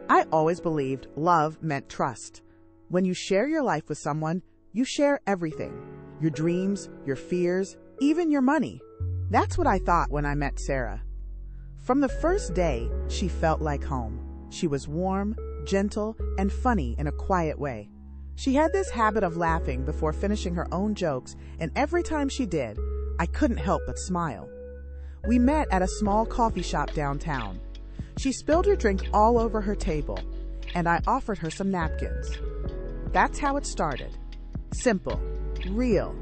I always believed love meant trust. When you share your life with someone, you share everything. Your dreams, your fears, even your money. That's what I thought when I met Sarah. From the first day, she felt like home. She was warm, gentle, and funny in a quiet way. She had this habit of laughing before finishing her own jokes, and every time she did, I couldn't help but smile. We met at a small coffee shop downtown. She spilled her drink all over her table, and I offered her some napkins. That's how it started. Simple, real.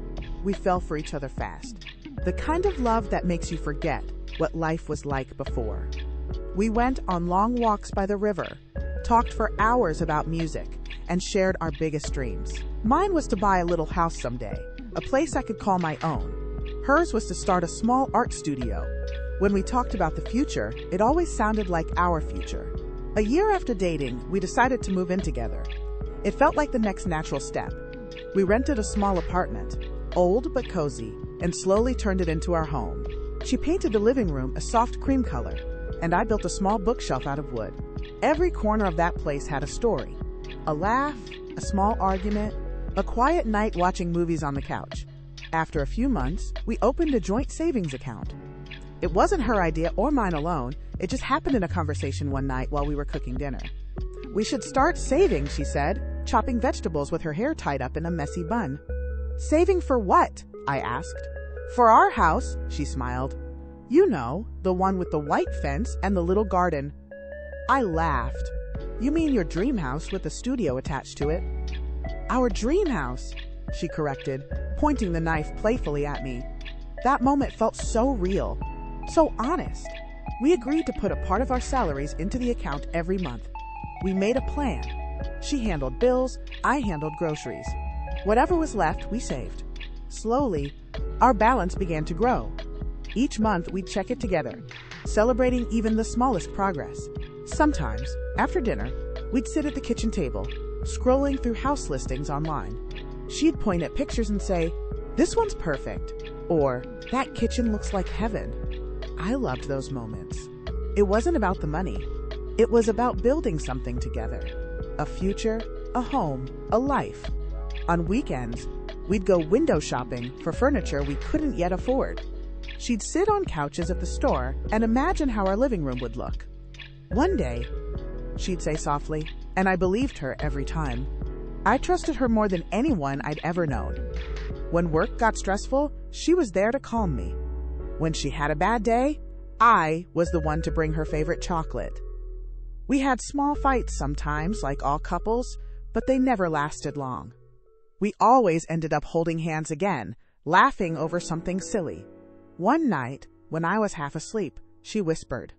We fell for each other fast. The kind of love that makes you forget what life was like before. We went on long walks by the river, talked for hours about music, and shared our biggest dreams. Mine was to buy a little house someday, a place I could call my own. Hers was to start a small art studio. When we talked about the future, it always sounded like our future. A year after dating, we decided to move in together. It felt like the next natural step. We rented a small apartment, old but cozy, and slowly turned it into our home. She painted the living room a soft cream color, and I built a small bookshelf out of wood. Every corner of that place had a story. A laugh, a small argument, a quiet night watching movies on the couch. After a few months, we opened a joint savings account. It wasn't her idea or mine alone, it just happened in a conversation one night while we were cooking dinner. "We should start saving," she said, chopping vegetables with her hair tied up in a messy bun. "Saving for what?" I asked. "For our house," she smiled. "You know, the one with the white fence and the little garden." I laughed. "You mean your dream house with a studio attached to it?" "Our dream house," she corrected, pointing the knife playfully at me. That moment felt so real, so honest. We agreed to put a part of our salaries into the account every month. We made a plan. She handled bills, I handled groceries. Whatever was left, we saved. Slowly, our balance began to grow. Each month, we'd check it together, celebrating even the smallest progress. Sometimes, after dinner, we'd sit at the kitchen table, scrolling through house listings online. She'd point at pictures and say, "This one's perfect," or "That kitchen looks like heaven." I loved those moments. It wasn't about the money. It was about building something together. A future, a home, a life. On weekends, we'd go window shopping for furniture we couldn't yet afford. She'd sit on couches at the store and imagine how our living room would look. "One day," she'd say softly, and I believed her every time. I trusted her more than anyone I'd ever known. When work got stressful, she was there to calm me. When she had a bad day, I was the one to bring her favorite chocolate. We had small fights sometimes, like all couples, but they never lasted long. We always ended up holding hands again, laughing over something silly. One night, when I was half asleep, she whispered,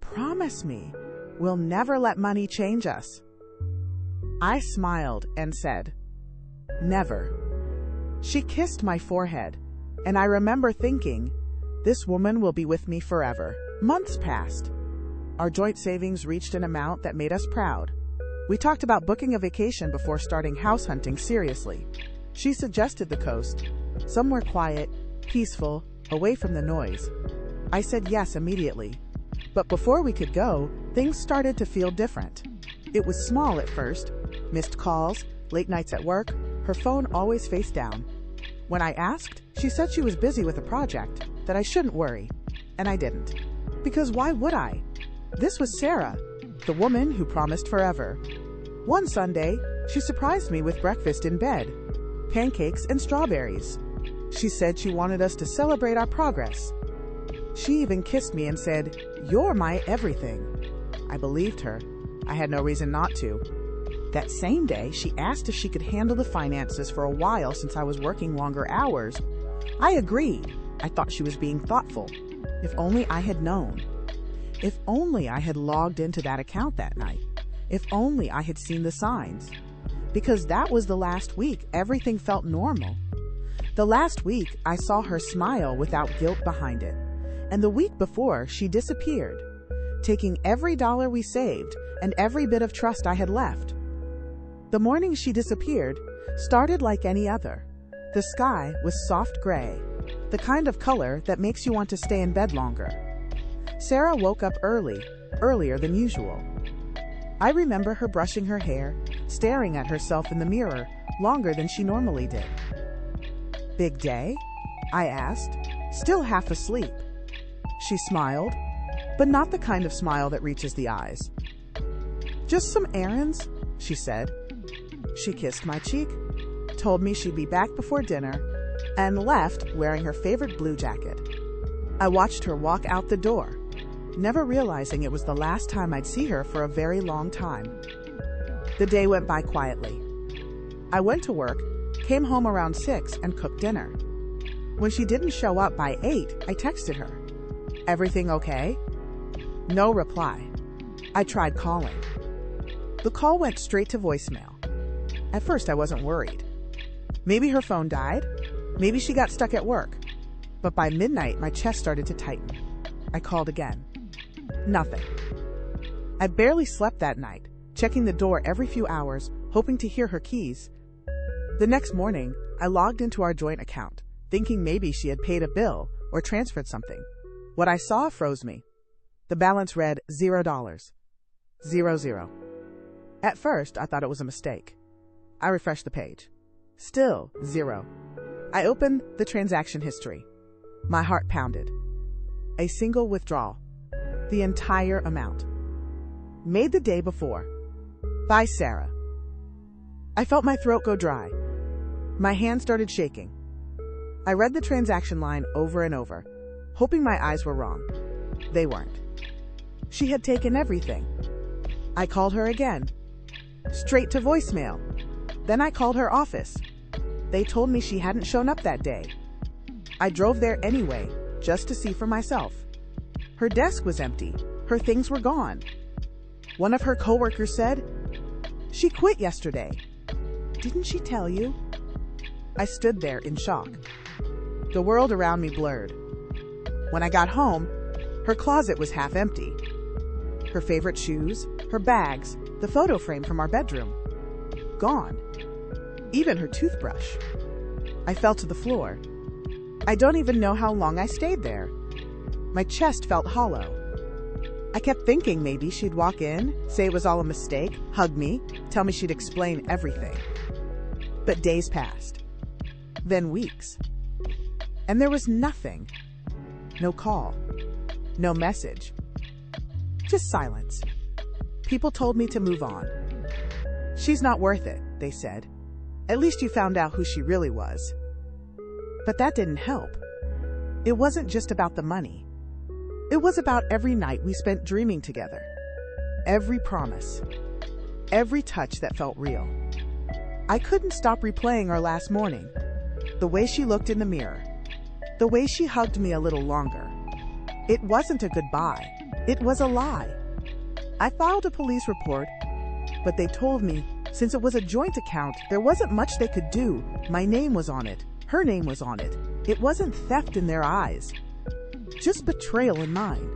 "Promise me, we'll never let money change us." I smiled and said, "Never." She kissed my forehead, and I remember thinking, this woman will be with me forever. Months passed. Our joint savings reached an amount that made us proud. We talked about booking a vacation before starting house hunting seriously. She suggested the coast, somewhere quiet, peaceful, away from the noise. I said yes immediately. But before we could go, things started to feel different. It was small at first. Missed calls, late nights at work, her phone always face down. When I asked, she said she was busy with a project, that I shouldn't worry. And I didn't. Because why would I? This was Sarah, the woman who promised forever. One Sunday, she surprised me with breakfast in bed, pancakes and strawberries. She said she wanted us to celebrate our progress. She even kissed me and said, "You're my everything." I believed her. I had no reason not to. That same day, she asked if she could handle the finances for a while since I was working longer hours. I agreed. I thought she was being thoughtful. If only I had known. If only I had logged into that account that night. If only I had seen the signs. Because that was the last week everything felt normal. The last week I saw her smile without guilt behind it. And the week before she disappeared, taking every dollar we saved and every bit of trust I had left. The morning she disappeared started like any other. The sky was soft gray, the kind of color that makes you want to stay in bed longer. Sarah woke up early, earlier than usual. I remember her brushing her hair, staring at herself in the mirror longer than she normally did. "Big day?" I asked, still half asleep. She smiled, but not the kind of smile that reaches the eyes. "Just some errands," she said. She kissed my cheek, told me she'd be back before dinner, and left wearing her favorite blue jacket. I watched her walk out the door, never realizing it was the last time I'd see her for a very long time. The day went by quietly. I went to work, came home around 6 and cooked dinner. When she didn't show up by 8, I texted her. "Everything okay?" No reply. I tried calling. The call went straight to voicemail. At first, I wasn't worried. Maybe her phone died. Maybe she got stuck at work. But by midnight, my chest started to tighten. I called again. Nothing. I barely slept that night, checking the door every few hours, hoping to hear her keys. The next morning, I logged into our joint account, thinking maybe she had paid a bill or transferred something. What I saw froze me. The balance read $0. 00. At first, I thought it was a mistake. I refreshed the page. Still 0. I opened the transaction history. My heart pounded. A single withdrawal. The entire amount. Made the day before. By Sarah. I felt my throat go dry. My hand started shaking. I read the transaction line over and over, hoping my eyes were wrong. They weren't. She had taken everything. I called her again. Straight to voicemail. Then I called her office. They told me she hadn't shown up that day. I drove there anyway, just to see for myself. Her desk was empty. Her things were gone. One of her coworkers said, "She quit yesterday. Didn't she tell you?" I stood there in shock. The world around me blurred. When I got home, her closet was half empty. Her favorite shoes, her bags, the photo frame from our bedroom. Gone. Even her toothbrush. I fell to the floor. I don't even know how long I stayed there. My chest felt hollow. I kept thinking maybe she'd walk in, say it was all a mistake, hug me, tell me she'd explain everything. But days passed. Then weeks. And there was nothing. No call. No message. Just silence. People told me to move on. "She's not worth it," they said. "At least you found out who she really was." But that didn't help. It wasn't just about the money. It was about every night we spent dreaming together. Every promise. Every touch that felt real. I couldn't stop replaying our last morning. The way she looked in the mirror. The way she hugged me a little longer. It wasn't a goodbye. It was a lie. I filed a police report, but they told me since it was a joint account, there wasn't much they could do. My name was on it. Her name was on it. It wasn't theft in their eyes. Just betrayal in mine.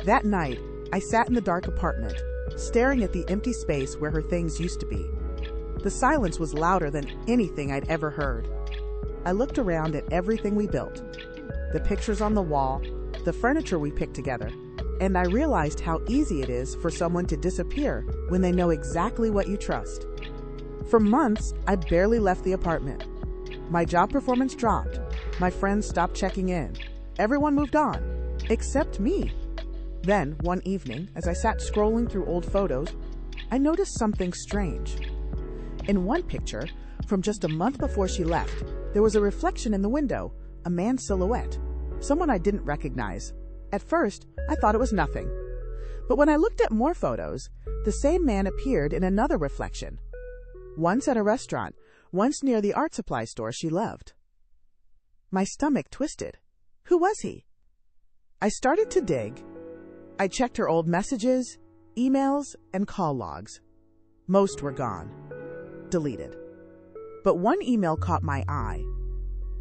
That night, I sat in the dark apartment, staring at the empty space where her things used to be. The silence was louder than anything I'd ever heard. I looked around at everything we built, the pictures on the wall, the furniture we picked together, and I realized how easy it is for someone to disappear when they know exactly what you trust. For months, I barely left the apartment. My job performance dropped. My friends stopped checking in. Everyone moved on, except me. Then, one evening, as I sat scrolling through old photos, I noticed something strange. In one picture, from just a month before she left, there was a reflection in the window, a man's silhouette, someone I didn't recognize. At first, I thought it was nothing. But when I looked at more photos, the same man appeared in another reflection. Once at a restaurant, once near the art supply store she loved. My stomach twisted. Who was he? I started to dig. I checked her old messages, emails, and call logs. Most were gone. Deleted. But one email caught my eye.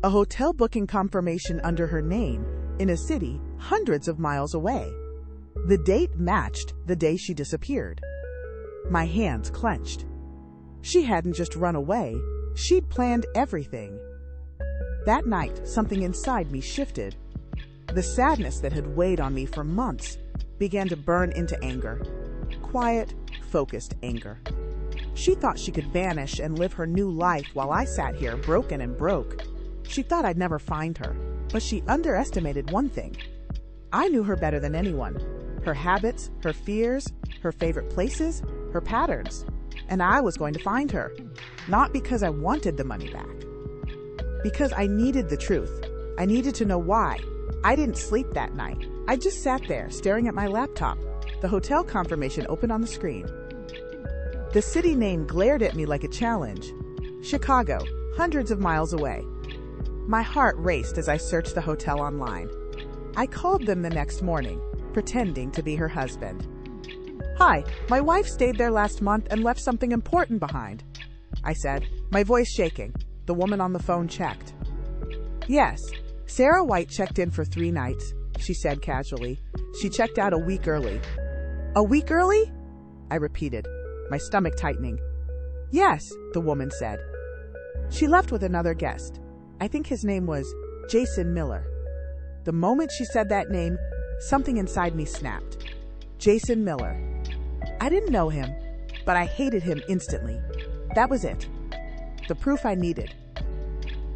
A hotel booking confirmation under her name in a city hundreds of miles away. The date matched the day she disappeared. My hands clenched. She hadn't just run away, she'd planned everything. That night, something inside me shifted. The sadness that had weighed on me for months began to burn into anger. Quiet, focused anger. She thought she could vanish and live her new life while I sat here broken and broke. She thought I'd never find her, but she underestimated one thing. I knew her better than anyone. Her habits, her fears, her favorite places, her patterns. And I was going to find her. Not because I wanted the money back. Because I needed the truth. I needed to know why. I didn't sleep that night. I just sat there, staring at my laptop. The hotel confirmation opened on the screen. The city name glared at me like a challenge. Chicago, hundreds of miles away. My heart raced as I searched the hotel online. I called them the next morning, pretending to be her husband. "Hi, my wife stayed there last month and left something important behind," I said, my voice shaking. The woman on the phone checked. "Yes, Sarah White checked in for 3 nights," she said casually. "She checked out a week early." "A week early?" I repeated, my stomach tightening. "Yes," the woman said. She left with another guest. I think his name was Jason Miller. The moment she said that name, something inside me snapped. Jason Miller. I didn't know him, but I hated him instantly. That was it. The proof I needed.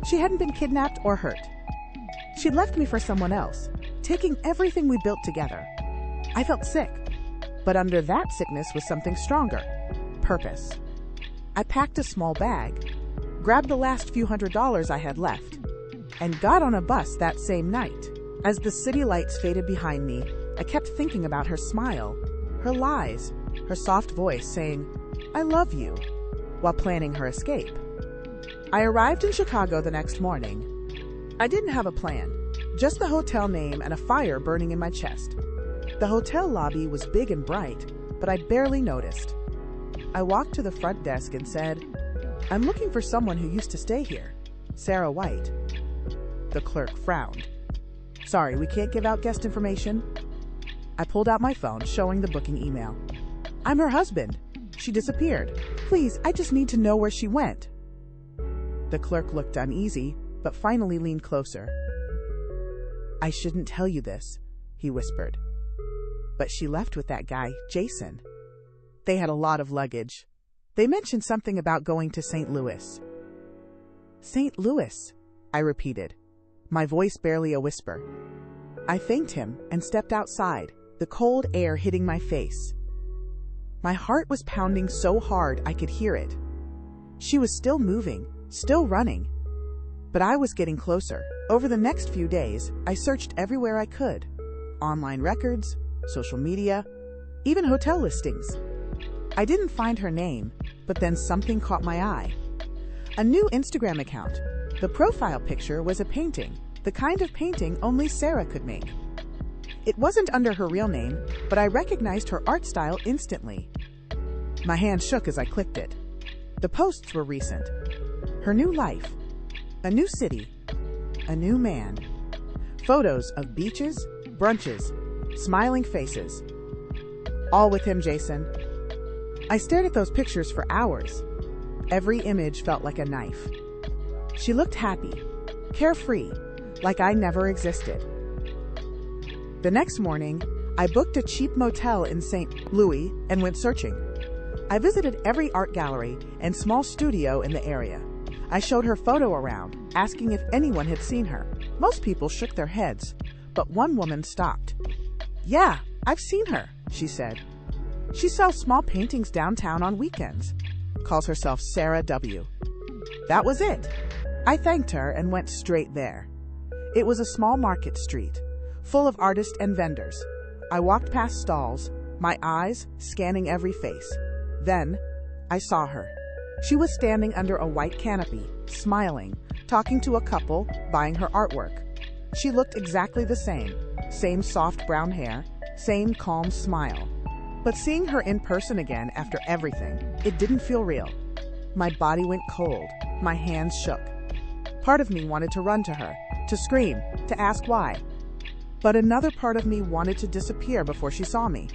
She hadn't been kidnapped or hurt. She'd left me for someone else, taking everything we built together. I felt sick, but under that sickness was something stronger. Purpose. I packed a small bag, grabbed the last few $100s I had left, and got on a bus that same night. As the city lights faded behind me, I kept thinking about her smile, her lies, her soft voice saying, "I love you," while planning her escape. I arrived in Chicago the next morning. I didn't have a plan, just the hotel name and a fire burning in my chest. The hotel lobby was big and bright, but I barely noticed. I walked to the front desk and said, "I'm looking for someone who used to stay here. Sarah White." The clerk frowned. "Sorry, we can't give out guest information." I pulled out my phone, showing the booking email. "I'm her husband. She disappeared. Please, I just need to know where she went." The clerk looked uneasy, but finally leaned closer. "I shouldn't tell you this," he whispered. "But she left with that guy, Jason. They had a lot of luggage. They mentioned something about going to St. Louis." "St. Louis," I repeated, my voice barely a whisper. I thanked him and stepped outside, the cold air hitting my face. My heart was pounding so hard I could hear it. She was still moving, still running. But I was getting closer. Over the next few days, I searched everywhere I could. Online records, social media, even hotel listings. I didn't find her name, but then something caught my eye. A new Instagram account. The profile picture was a painting, the kind of painting only Sarah could make. It wasn't under her real name, but I recognized her art style instantly. My hand shook as I clicked it. The posts were recent. Her new life. A new city. A new man. Photos of beaches, brunches, smiling faces. All with him, Jason. I stared at those pictures for hours. Every image felt like a knife. She looked happy, carefree, like I never existed. The next morning, I booked a cheap motel in St. Louis and went searching. I visited every art gallery and small studio in the area. I showed her photo around, asking if anyone had seen her. Most people shook their heads, but one woman stopped. "Yeah, I've seen her," she said. "She sells small paintings downtown on weekends. Calls herself Sarah W." That was it. I thanked her and went straight there. It was a small market street, full of artists and vendors. I walked past stalls, my eyes scanning every face. Then, I saw her. She was standing under a white canopy, smiling, talking to a couple, buying her artwork. She looked exactly the same soft brown hair, same calm smile. But seeing her in person again after everything, it didn't feel real. My body went cold, my hands shook. Part of me wanted to run to her, to scream, to ask why. But another part of me wanted to disappear before she saw me.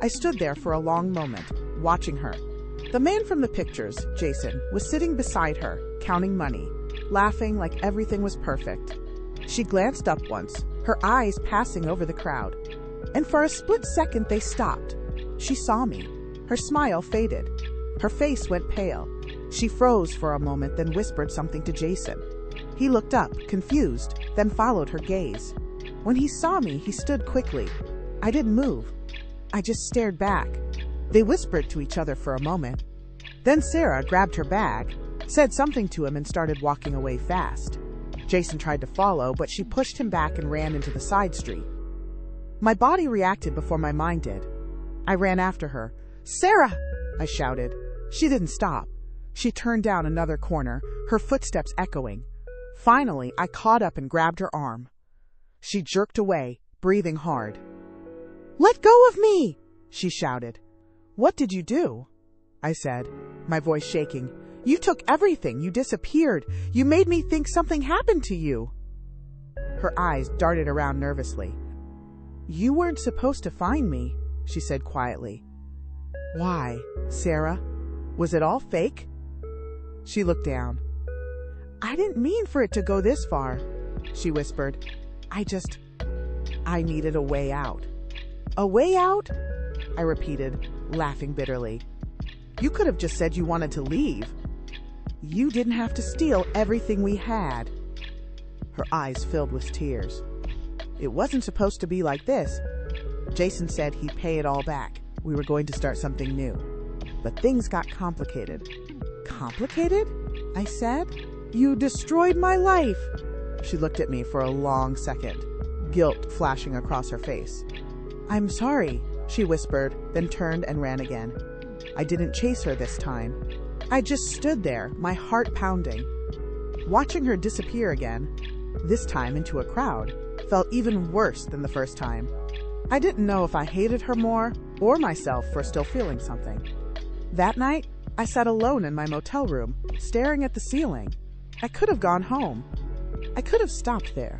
I stood there for a long moment, watching her. The man from the pictures, Jason, was sitting beside her, counting money, laughing like everything was perfect. She glanced up once, her eyes passing over the crowd. And for a split second they stopped. She saw me. Her smile faded. Her face went pale. She froze for a moment, then whispered something to Jason. He looked up, confused, then followed her gaze. When he saw me, he stood quickly. I didn't move. I just stared back. They whispered to each other for a moment. Then Sarah grabbed her bag, said something to him, and started walking away fast. Jason tried to follow, but she pushed him back and ran into the side street. My body reacted before my mind did. I ran after her. "Sarah!" I shouted. She didn't stop. She turned down another corner, her footsteps echoing. Finally, I caught up and grabbed her arm. She jerked away, breathing hard. "Let go of me!" she shouted. "What did you do?" I said, my voice shaking. "You took everything. You disappeared. You made me think something happened to you." Her eyes darted around nervously. "You weren't supposed to find me," she said quietly. "Why, Sarah? Was it all fake?" She looked down. "I didn't mean for it to go this far," she whispered. I needed a way out." "A way out?" I repeated, laughing bitterly. "You could have just said you wanted to leave. You didn't have to steal everything we had." Her eyes filled with tears. "It wasn't supposed to be like this. Jason said he'd pay it all back. We were going to start something new. But things got complicated." "Complicated?" I said. "You destroyed my life." She looked at me for a long second, guilt flashing across her face. "I'm sorry," she whispered, then turned and ran again. I didn't chase her this time. I just stood there, my heart pounding. Watching her disappear again, this time into a crowd, felt even worse than the first time. I didn't know if I hated her more or myself for still feeling something. That night, I sat alone in my motel room, staring at the ceiling. I could have gone home. I could have stopped there.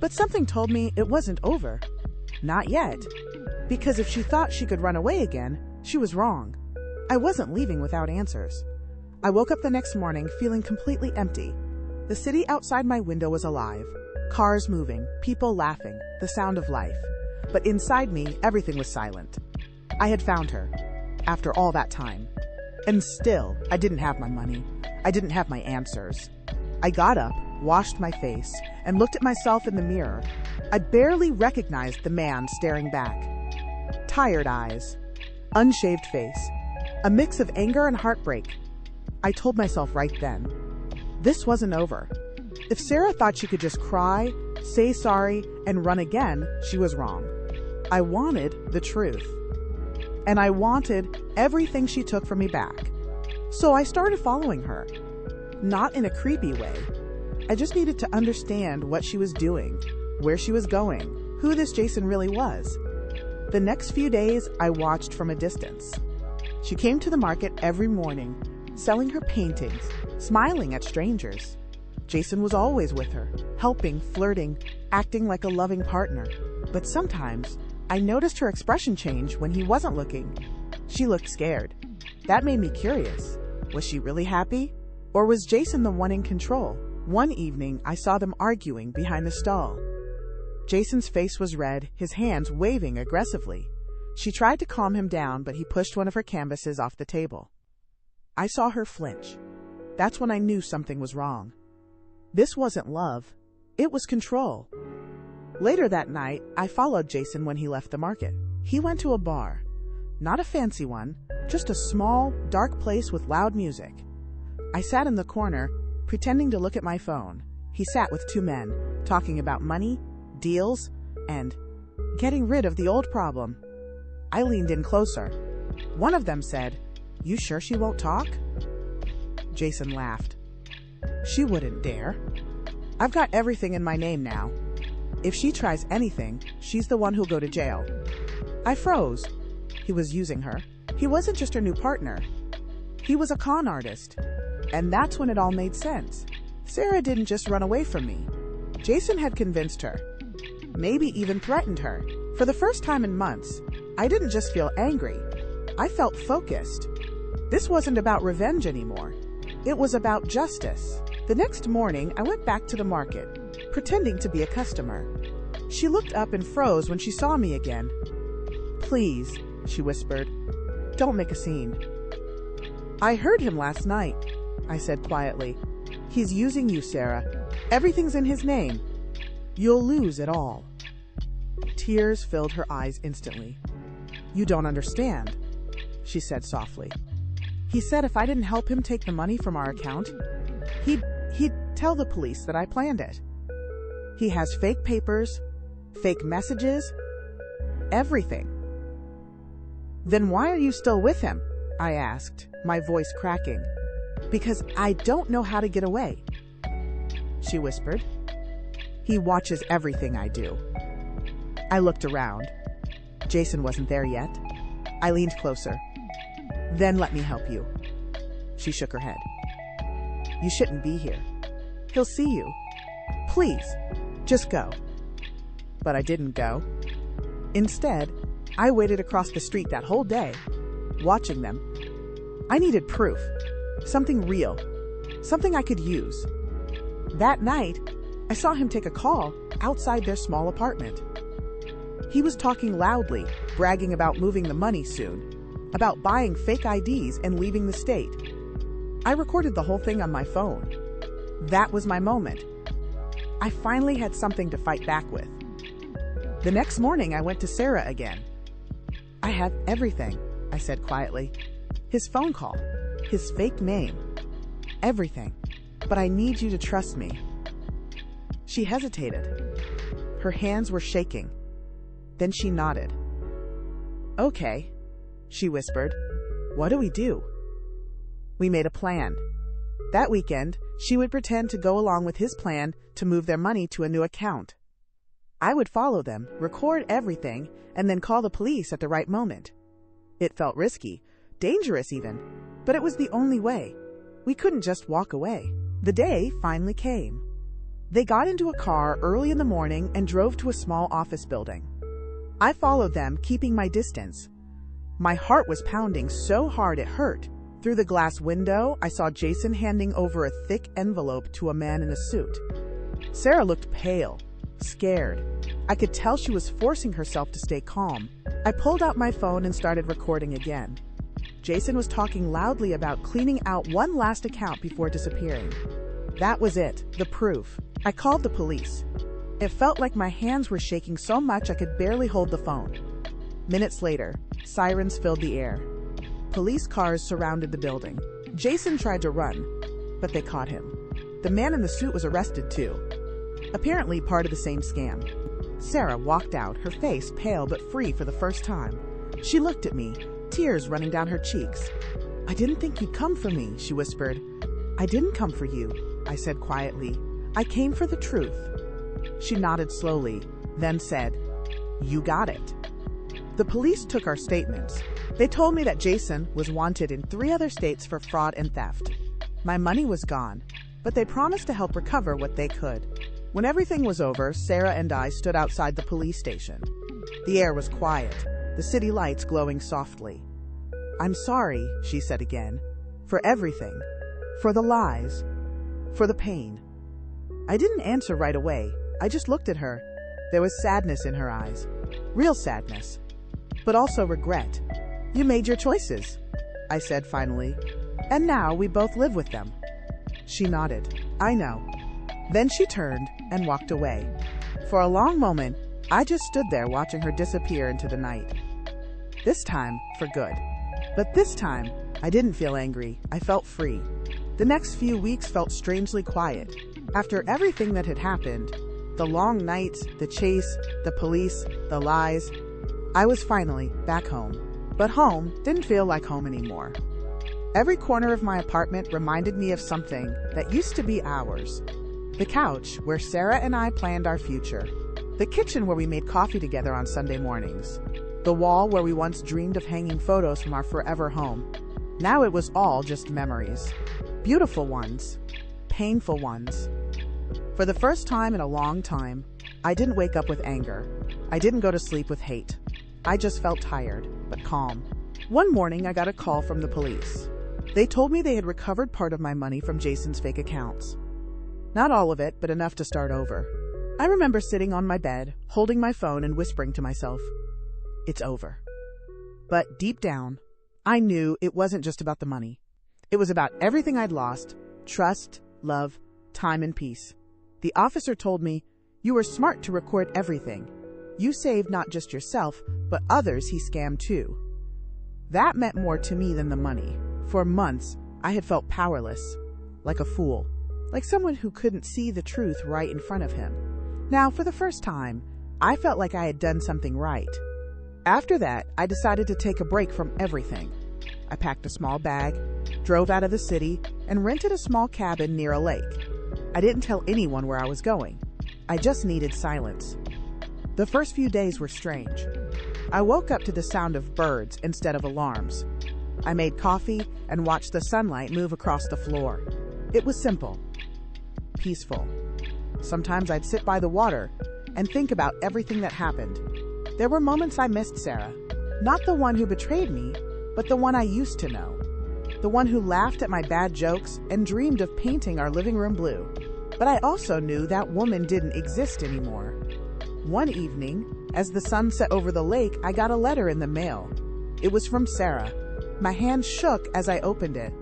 But something told me it wasn't over. Not yet. Because if she thought she could run away again, she was wrong. I wasn't leaving without answers. I woke up the next morning feeling completely empty. The city outside my window was alive. Cars moving, people laughing, the sound of life. But inside me, everything was silent. I had found her. After all that time. And still, I didn't have my money. I didn't have my answers. I got up, washed my face, and looked at myself in the mirror. I barely recognized the man staring back. Tired eyes. Unshaved face. A mix of anger and heartbreak. I told myself right then, this wasn't over. If Sarah thought she could just cry, say sorry, and run again, she was wrong. I wanted the truth. And I wanted everything she took from me back. So I started following her. Not in a creepy way. I just needed to understand what she was doing, where she was going, who this Jason really was. The next few days, I watched from a distance. She came to the market every morning, selling her paintings, smiling at strangers. Jason was always with her, helping, flirting, acting like a loving partner. But sometimes, I noticed her expression change when he wasn't looking. She looked scared. That made me curious. Was she really happy? Or was Jason the one in control? One evening, I saw them arguing behind the stall. Jason's face was red, his hands waving aggressively. She tried to calm him down, but he pushed one of her canvases off the table. I saw her flinch. That's when I knew something was wrong. This wasn't love. It was control. Later that night, I followed Jason when he left the market. He went to a bar. Not a fancy one, just a small, dark place with loud music. I sat in the corner, pretending to look at my phone. He sat with two men, talking about money, deals, and getting rid of the old problem. I leaned in closer. One of them said, "You sure she won't talk?" Jason laughed. "She wouldn't dare. I've got everything in my name now. If she tries anything, she's the one who'll go to jail." I froze. He was using her. He wasn't just her new partner. He was a con artist. And that's when it all made sense. Sarah didn't just run away from me. Jason had convinced her. Maybe even threatened her. For the first time in months, I didn't just feel angry. I felt focused. This wasn't about revenge anymore. It was about justice. The next morning, I went back to the market, pretending to be a customer. She looked up and froze when she saw me again. "Please," she whispered. Don't make a scene." "I heard him last night," I said quietly. "He's using you, Sarah. Everything's in his name. You'll lose it all." Tears filled her eyes instantly. "You don't understand," she said softly. "He said if I didn't help him take the money from our account, he'd tell the police that I planned it. He has fake papers, fake messages, everything." "Then why are you still with him?" I asked, my voice cracking. "Because I don't know how to get away," she whispered. "He watches everything I do." I looked around. Jason wasn't there yet. I leaned closer. "Then let me help you." She shook her head. "You shouldn't be here. He'll see you. Please, just go." But I didn't go. Instead, I waited across the street that whole day, watching them. I needed proof. Something real. Something I could use. That night, I saw him take a call outside their small apartment. He was talking loudly, bragging about moving the money soon, about buying fake IDs and leaving the state. I recorded the whole thing on my phone. That was my moment. I finally had something to fight back with. The next morning, I went to Sarah again. "I have everything," I said quietly. "His phone call, his fake name, everything. But I need you to trust me." She hesitated. Her hands were shaking. Then she nodded. "Okay," she whispered. "What do we do?" We made a plan. That weekend, she would pretend to go along with his plan to move their money to a new account. I would follow them, record everything, and then call the police at the right moment. It felt risky, dangerous even, but it was the only way. We couldn't just walk away. The day finally came. They got into a car early in the morning and drove to a small office building. I followed them, keeping my distance. My heart was pounding so hard it hurt. Through the glass window, I saw Jason handing over a thick envelope to a man in a suit. Sarah looked pale, scared. I could tell she was forcing herself to stay calm. I pulled out my phone and started recording again. Jason was talking loudly about cleaning out one last account before disappearing. That was it, the proof. I called the police. It felt like my hands were shaking so much I could barely hold the phone. Minutes later, sirens filled the air. Police cars surrounded the building. Jason tried to run, but they caught him. The man in the suit was arrested too. Apparently part of the same scam. Sarah walked out, her face pale but free for the first time. She looked at me, tears running down her cheeks. "I didn't think you'd come for me," she whispered. "I didn't come for you," I said quietly. "I came for the truth." She nodded slowly, then said, "You got it." The police took our statements. They told me that Jason was wanted in 3 other states for fraud and theft. My money was gone, but they promised to help recover what they could. When everything was over, Sarah and I stood outside the police station. The air was quiet, the city lights glowing softly. "I'm sorry," she said again, "for everything, for the lies, for the pain." I didn't answer right away. I just looked at her. There was sadness in her eyes, real sadness, but also regret. "You made your choices," I said finally, "and now we both live with them." She nodded. "I know." Then she turned and walked away. For a long moment, I just stood there watching her disappear into the night. This time, for good. But this time, I didn't feel angry. I felt free. The next few weeks felt strangely quiet. After everything that had happened, the long nights, the chase, the police, the lies, I was finally back home. But home didn't feel like home anymore. Every corner of my apartment reminded me of something that used to be ours. The couch where Sarah and I planned our future. The kitchen where we made coffee together on Sunday mornings. The wall where we once dreamed of hanging photos from our forever home. Now it was all just memories. Beautiful ones. Painful ones. For the first time in a long time, I didn't wake up with anger. I didn't go to sleep with hate. I just felt tired, but calm. One morning I got a call from the police. They told me they had recovered part of my money from Jason's fake accounts. Not all of it, but enough to start over. I remember sitting on my bed, holding my phone and whispering to myself, "It's over." But deep down, I knew it wasn't just about the money. It was about everything I'd lost: trust, love, time, and peace. The officer told me, "You were smart to record everything. You saved not just yourself, but others he scammed too." That meant more to me than the money. For months, I had felt powerless, like a fool, like someone who couldn't see the truth right in front of him. Now, for the first time, I felt like I had done something right. After that, I decided to take a break from everything. I packed a small bag, drove out of the city, and rented a small cabin near a lake. I didn't tell anyone where I was going. I just needed silence. The first few days were strange. I woke up to the sound of birds instead of alarms. I made coffee and watched the sunlight move across the floor. It was simple, peaceful. Sometimes I'd sit by the water and think about everything that happened. There were moments I missed Sarah, not the one who betrayed me, but the one I used to know. The one who laughed at my bad jokes and dreamed of painting our living room blue. But I also knew that woman didn't exist anymore. One evening, as the sun set over the lake, I got a letter in the mail. It was from Sarah. My hand shook as I opened it.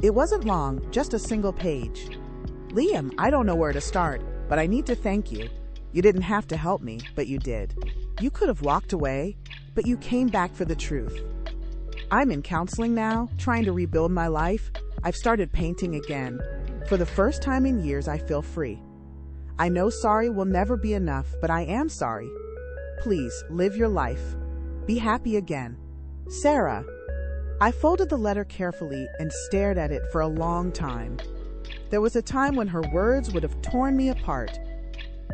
It wasn't long, just a single page. "Liam, I don't know where to start, but I need to thank you. You didn't have to help me, but you did. You could have walked away, but you came back for the truth. I'm in counseling now, trying to rebuild my life. I've started painting again. For the first time in years, I feel free. I know sorry will never be enough, but I am sorry. Please, live your life. Be happy again. Sarah." I folded the letter carefully and stared at it for a long time. There was a time when her words would have torn me apart.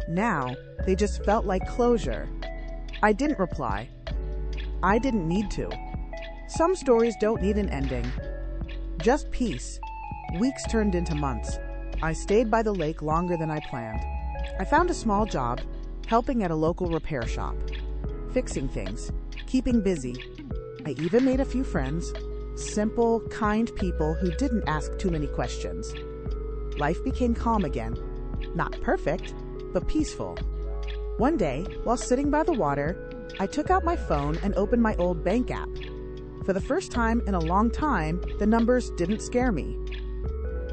Now, they just felt like closure. I didn't reply. I didn't need to. Some stories don't need an ending. Just peace. Weeks turned into months. I stayed by the lake longer than I planned. I found a small job, helping at a local repair shop. Fixing things, keeping busy. I even made a few friends. Simple, kind people who didn't ask too many questions. Life became calm again. Not perfect, but peaceful. One day, while sitting by the water, I took out my phone and opened my old bank app. For the first time in a long time, the numbers didn't scare me.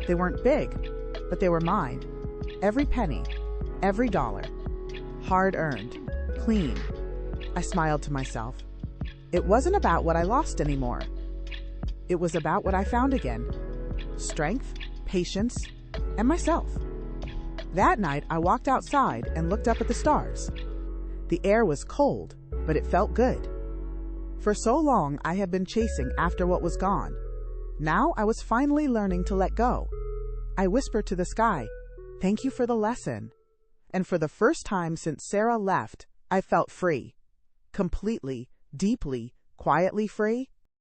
They weren't big, but they were mine. Every penny, every dollar. Hard-earned, clean. I smiled to myself. It wasn't about what I lost anymore. It was about what I found again. Strength, patience, and myself. That night, I walked outside and looked up at the stars. The air was cold, but it felt good. For so long, I had been chasing after what was gone. Now I was finally learning to let go. I whispered to the sky, "Thank you for the lesson." And for the first time since Sarah left, I felt free. Completely, deeply, quietly free.